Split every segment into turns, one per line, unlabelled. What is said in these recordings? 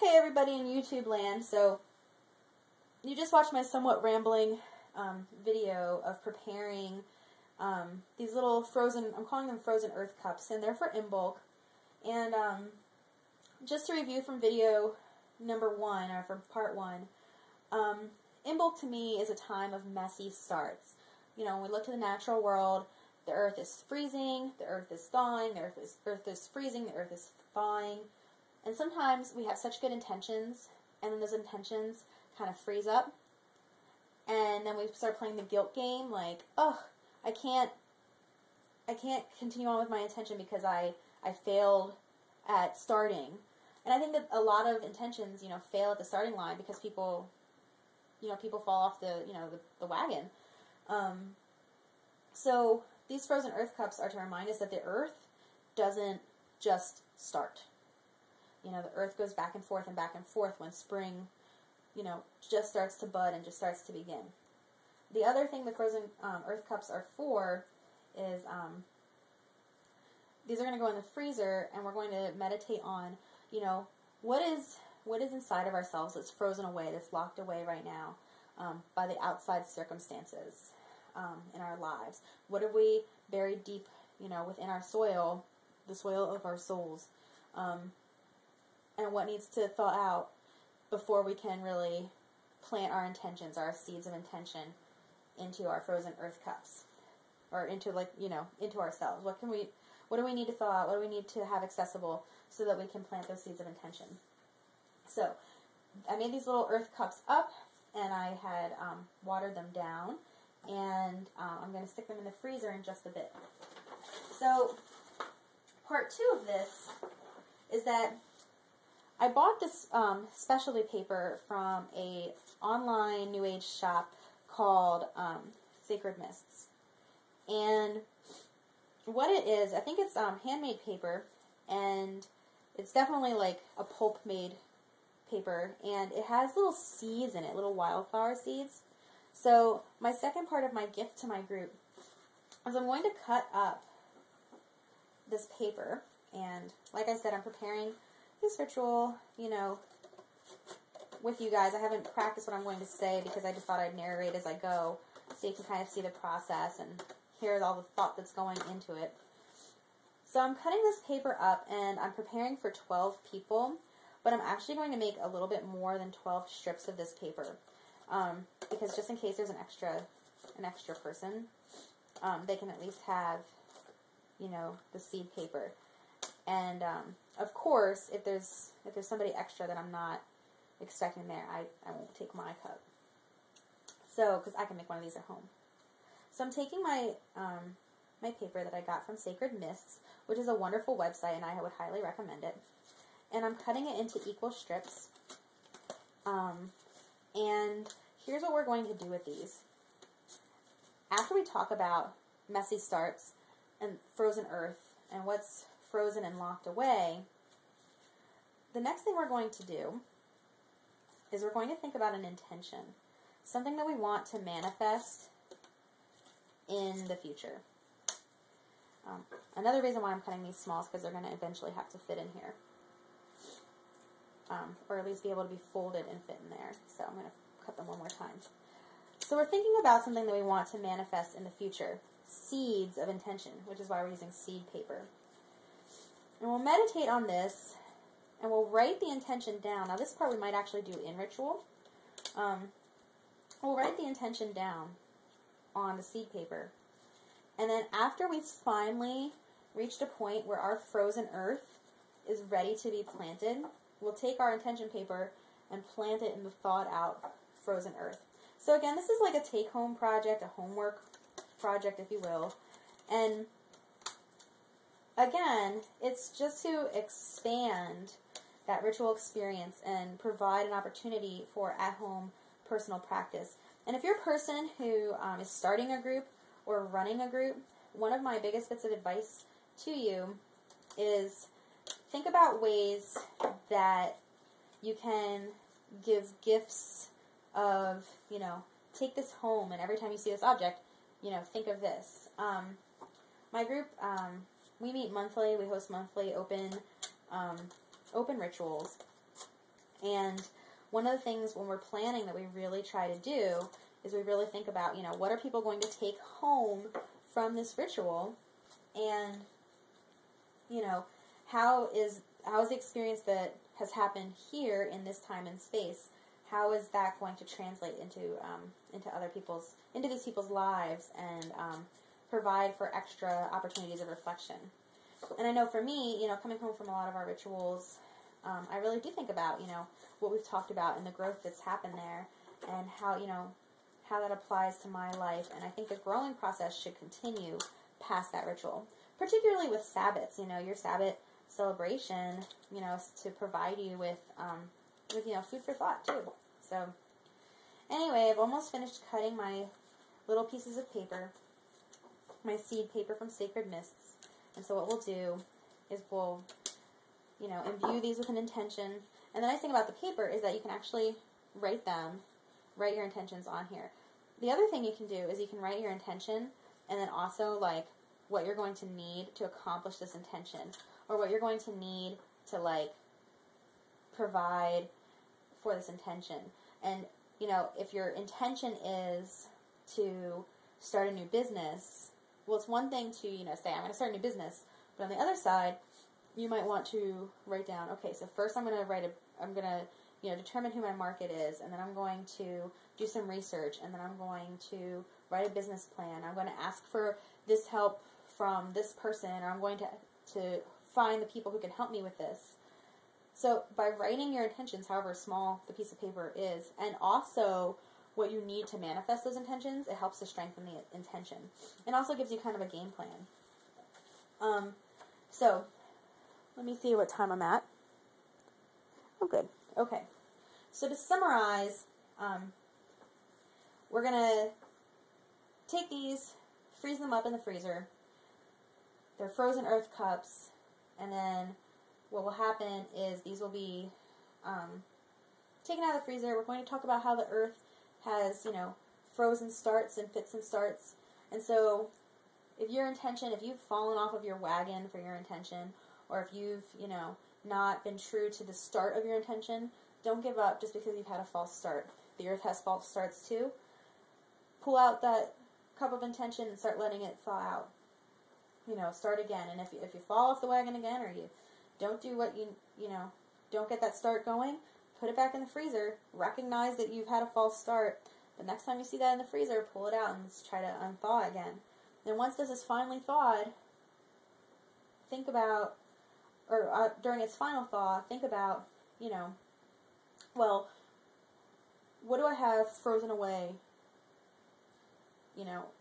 Hey everybody in YouTube land, so you just watched my somewhat rambling video of preparing these little frozen, I'm calling them frozen earth cups, and they're for Imbolc. And just to review from video number 1, or from part 1, Imbolc to me is a time of messy starts. You know, when we look to the natural world, the earth is freezing, the earth is thawing, the earth is freezing, the earth is thawing. And sometimes we have such good intentions, and then those intentions kind of freeze up. And then we start playing the guilt game, like, oh, I can't continue on with my intention because I failed at starting. And I think that a lot of intentions, fail at the starting line because people fall off the wagon. So these frozen earth cups are to remind us that the earth doesn't just start. The earth goes back and forth when spring, just starts to bud and just starts to begin. The other thing the frozen earth cups are for is these are going to go in the freezer, and we're going to meditate on, what is inside of ourselves that's frozen away, that's locked away right now by the outside circumstances in our lives. What have we buried deep, within our soil, the soil of our souls, and what needs to thaw out before we can really plant our intentions, our seeds of intention, into our frozen earth cups, or into into ourselves. What do we need to thaw out? What do we need to have accessible so that we can plant those seeds of intention? So I made these little earth cups up, and I had watered them down, and I'm going to stick them in the freezer in just a bit. So part 2 of this is that I bought this specialty paper from a online New Age shop called Sacred Mists. And what it is, I think it's handmade paper, and it's definitely like a pulp-made paper, and it has little seeds in it, little wildflower seeds. So my second part of my gift to my group is I'm going to cut up this paper, and like I said, I'm preparing this ritual, with you guys. I haven't practiced what I'm going to say because I just thought I'd narrate as I go so you can kind of see the process and hear all the thought that's going into it. So I'm cutting this paper up, and I'm preparing for 12 people, but I'm actually going to make a little bit more than 12 strips of this paper, because just in case there's an extra person, they can at least have, the seed paper. And of course, if there's somebody extra that I'm not expecting there, I won't take my cup. So, because I can make one of these at home. So I'm taking my my paper that I got from Sacred Mists, which is a wonderful website, and I would highly recommend it. And I'm cutting it into equal strips. And here's what we're going to do with these. After we talk about messy starts and frozen earth and what's frozen and locked away, the next thing we're going to do is we're going to think about an intention, something that we want to manifest in the future. Another reason why I'm cutting these small is because they're going to eventually have to fit in here, or at least be able to be folded and fit in there. So I'm going to cut them one more time. So we're thinking about something that we want to manifest in the future, seeds of intention, which is why we're using seed paper. And we'll meditate on this, and we'll write the intention down. Now, this part we might actually do in ritual. We'll write the intention down on the seed paper. And then after we've finally reached a point where our frozen earth is ready to be planted, we'll take our intention paper and plant it in the thawed out frozen earth. So again, this is like a take-home project, a homework project, if you will. And again, it's just to expand that ritual experience and provide an opportunity for at-home personal practice. And if you're a person who is starting a group or running a group, one of my biggest bits of advice to you is think about ways that you can give gifts of, take this home, and every time you see this object, think of this. My group, we meet monthly. We host monthly open rituals, And one of the things when we're planning that we really try to do is we really think about, what are people going to take home from this ritual, and, how is the experience that has happened here in this time and space, how is that going to translate into these people's lives, and provide for extra opportunities of reflection. And I know for me, coming home from a lot of our rituals, I really do think about, what we've talked about and the growth that's happened there, and how that applies to my life. And I think the growing process should continue past that ritual, particularly with Sabbats. Your Sabbat celebration, is to provide you with food for thought too. So anyway, I've almost finished cutting my little pieces of paper, my seed paper from Sacred Mists. And so what we'll do is we'll, imbue these with an intention. And the nice thing about the paper is that you can actually write your intentions on here. The other thing you can do is you can write your intention, and then also what you're going to need to accomplish this intention, or what you're going to need to provide for this intention. And if your intention is to start a new business, well, it's one thing to say I'm going to start a new business, but on the other side, you might want to write down, okay, so first I'm going to determine who my market is, and then I'm going to do some research, and then I'm going to write a business plan. I'm going to ask for this help from this person, or I'm going to find the people who can help me with this. So by writing your intentions, however small the piece of paper is, and also what you need to manifest those intentions, it helps to strengthen the intention. It also gives you kind of a game plan. So let me see what time I'm at. Oh, good. Okay. So to summarize, we're going to take these, freeze them up in the freezer. They're frozen earth cups, and then what will happen is these will be taken out of the freezer. We're going to talk about how the earth has, frozen starts and fits and starts. And so if you've fallen off of your wagon for your intention, or if you've, not been true to the start of your intention, don't give up just because you've had a false start. The earth has false starts too. Pull out that cup of intention and start letting it thaw out. Start again. And if you fall off the wagon again, or you don't do what don't get that start going, put it back in the freezer. Recognize that you've had a false start. But next time you see that in the freezer, pull it out and let's try to unthaw again. Then once this is finally thawed, think about, or during its final thaw, think about, well, what do I have frozen away,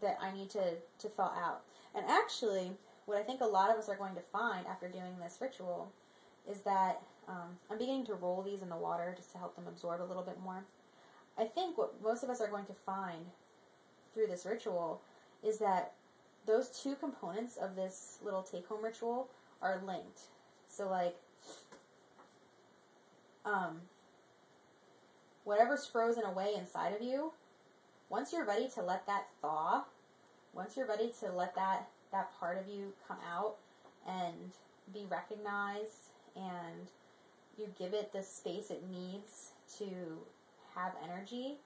that I need to thaw out? And actually, what I think a lot of us are going to find after doing this ritual is that I'm beginning to roll these in the water just to help them absorb a little bit more. I think what most of us are going to find through this ritual is that those two components of this little take-home ritual are linked. So, whatever's frozen away inside of you, once you're ready to let that thaw, once you're ready to let that part of you come out and be recognized, and you give it the space it needs to have energy,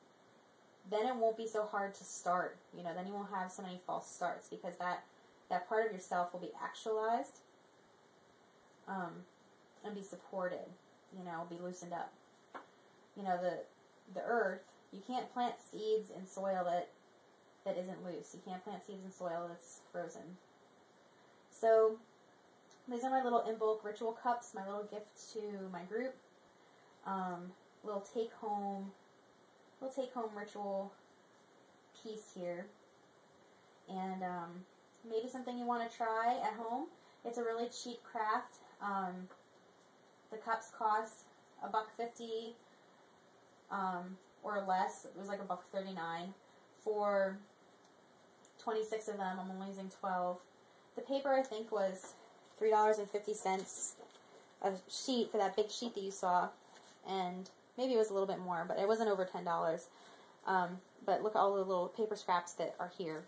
then it won't be so hard to start. Then you won't have so many false starts, because that part of yourself will be actualized, and be supported, be loosened up. The earth, you can't plant seeds in soil that isn't loose. You can't plant seeds in soil that's frozen. So these are my little Imbolc ritual cups, my little gift to my group. Little take home ritual piece here. And maybe something you want to try at home. It's a really cheap craft. The cups cost $1.50 or less. It was like $1.39 for 26 of them. I'm only using 12. The paper, I think, was $3.50 a sheet for that big sheet that you saw, and maybe it was a little bit more, but it wasn't over $10. But look at all the little paper scraps that are here.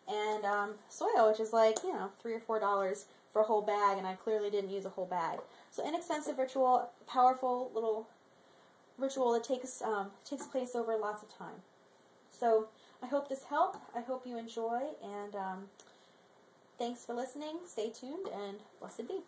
And soil, which is like, $3 or $4 for a whole bag, and I clearly didn't use a whole bag. So inexpensive ritual, powerful little ritual that takes place over lots of time. So I hope this helped. I hope you enjoy, and thanks for listening. Stay tuned, and blessed be.